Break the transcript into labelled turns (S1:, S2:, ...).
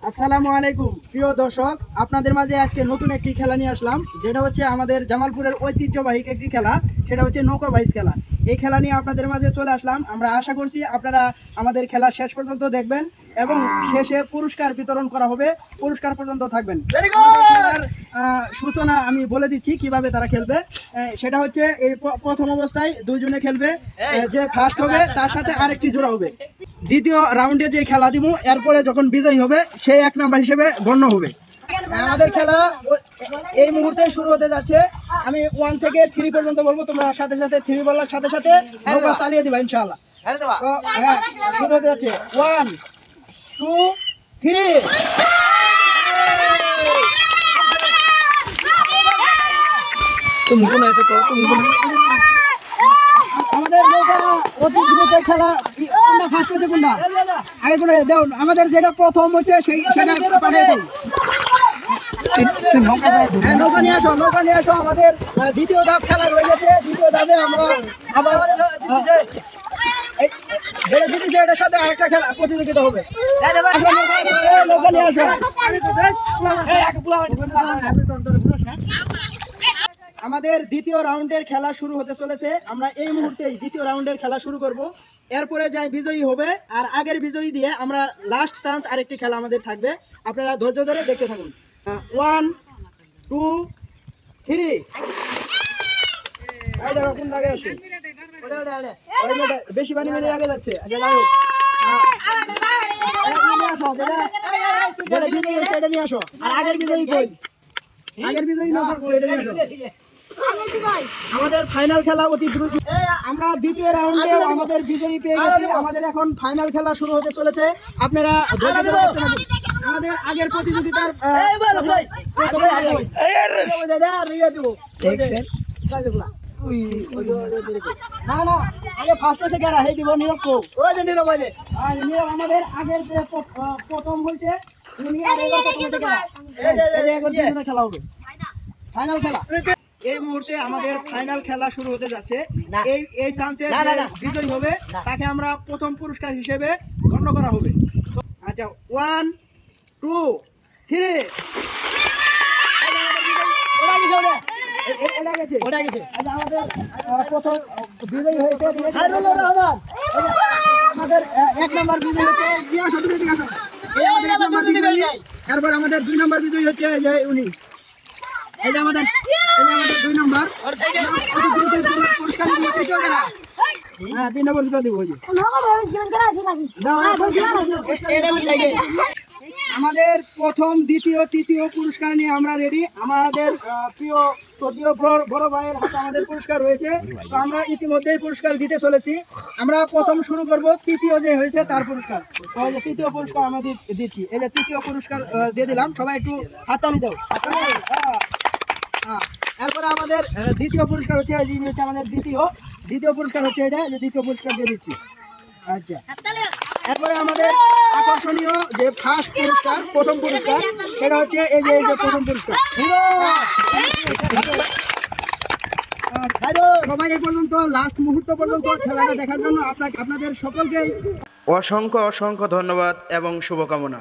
S1: আসসালামু আলাইকুম প্রিয় দর্শক, আপনাদের মাঝে আজকে নতুন একটি খেলা নিয়ে আসলাম, যেটা হচ্ছে আমাদের জামালপুরের ঐতিহ্যবাহী একটি খেলা। সেটা হচ্ছে নৌকা বাইচ খেলা। এই খেলা নিয়ে আপনাদের মাঝে চলে আসলাম। আমরা আশা করছি আপনারা আমাদের খেলা শেষ পর্যন্ত দেখবেন এবং শেষে পুরস্কার বিতরণ করা হবে, পুরস্কার পর্যন্ত থাকবেন। খেলার সূচনা আমি বলে দিচ্ছি কিভাবে তারা খেলবে। সেটা হচ্ছে এই প্রথম অবস্থায় দুইজনে খেলবে, যে ফার্স্ট হবে তার সাথে আরেকটি জোড়া হবে। দ্বিতীয় রাউন্ডে যে খেলা দিব, এরপরে যখন বিজয়ী হবে সেই 1 নাম্বার হিসেবে গণ্য হবে। আমাদের খেলা এই মুহূর্তে শুরু হতে যাচ্ছে। আমি 1 থেকে 3 পর্যন্ত বলবো, তোমরা সাথে সাথে 3 বলার সাথে সাথে নৌকা চালিয়ে দিবা ইনশাআল্লাহ। তো শুরু হতে যাচ্ছে 1 2 3। আমাদের নৌকা অতি দ্রুত খেলা। কোনটা ফার্স্ট হচ্ছে, কোনটা আগে কোনটা দাও। আমাদের যেটা প্রথম হচ্ছে সেটা পাঠিয়ে দাও। নৌকা নিয়ে আসো, নৌকা নিয়ে আসো। আমাদের দ্বিতীয় ধাপ খেলা রয়ে গেছে। দ্বিতীয় ধাপে আমরা আবার যেটা জিতেছে এটার সাথে আরেকটা খেলা প্রতিযোগিতা হবে। নৌকা নিয়ে আসো। আমাদের দ্বিতীয় রাউন্ডের খেলা শুরু হতে চলেছে। আমরা এই মুহূর্তেই দ্বিতীয় রাউন্ডের খেলা শুরু করব। এরপরে যাই বিজয়ী হবে, আর আগের বিজয়ী দিয়ে আমরা লাস্ট চান্স আরেকটি খেলা আমাদের থাকবে। আপনারা ধৈর্য ধরে দেখতে থাকুন। 1 2 3। কোন জায়গায় আছে? বেশি পানি মেরে আগে যাচ্ছে। যেটা বিজয়ী সেটা নিয়ে আসো। আর আগের বিজয়ী কই? আগের বিজয়ী না আমাদের ফাইনাল খেলা অতি দ্রুত। আমরা দ্বিতীয় রাউন্ডে আমাদের বিজয়ী পেয়ে গেছি। আমাদের এখন ফাইনাল খেলা শুরু হতে চলেছে। আপনারা আমাদের আগের প্রতিযোগিতার না না আগে ফার্স্ট থেকে দিব নিরক্ষ। আমাদের আগের যে প্রথম হয়েছে খেলা হবে ফাইনাল খেলা। এই মুহূর্তে আমাদের ফাইনাল খেলা শুরু হতে যাচ্ছে। এই চান্সে বিজয়ী হবে তাকে আমরা প্রথম পুরস্কার হিসেবে গণ্য করা হবে। আচ্ছা 1 2 3। আমাদের প্রথম বিজয়ী হয়েছে আমাদের 1 নাম্বার বিজয়ী হচ্ছে। এরপর আমাদের 2 নাম্বার বিজয়ী হচ্ছে যে উনি। এই যে আমাদের 2 নাম্বার পুরস্কার দিব। হ্যাঁ 3 নম্বর পুরস্কার দিব। আমাদের প্রথম দ্বিতীয় তৃতীয় পুরস্কার নিয়ে আমরা রেডি। আমাদের প্রিয় শ্রদ্ধেয় বড় ভাইয়ের হাতে আমাদের পুরস্কার রয়েছে। তো আমরা ইতিমধ্যেই পুরস্কার দিতে চলেছি। আমরা প্রথম শুরু করব তৃতীয় যে হয়েছে তার পুরস্কার। তো এই যে তৃতীয় পুরস্কার আমরা দিচ্ছি। এই যে তৃতীয় পুরস্কার দিয়ে দিলাম। সবাই একটু হাততালি দাও। এরপরে আমাদের দ্বিতীয় পুরস্কার হচ্ছে আমাদের দ্বিতীয় পুরস্কার হচ্ছে এটা। যে দ্বিতীয় পুরস্কার দিয়ে দিচ্ছি। আচ্ছা এরপরে আমাদের আকর্ষণীয় যে ফার্স্ট পুরস্কার প্রথম পুরস্কার সেটা হচ্ছে এই যে প্রথম পুরস্কার। সবাই এই পর্যন্ত লাস্ট মুহূর্ত পর্যন্ত খেলাটা দেখার জন্য আপনাদের সকলকে
S2: অসংখ্য ধন্যবাদ এবং শুভকামনা।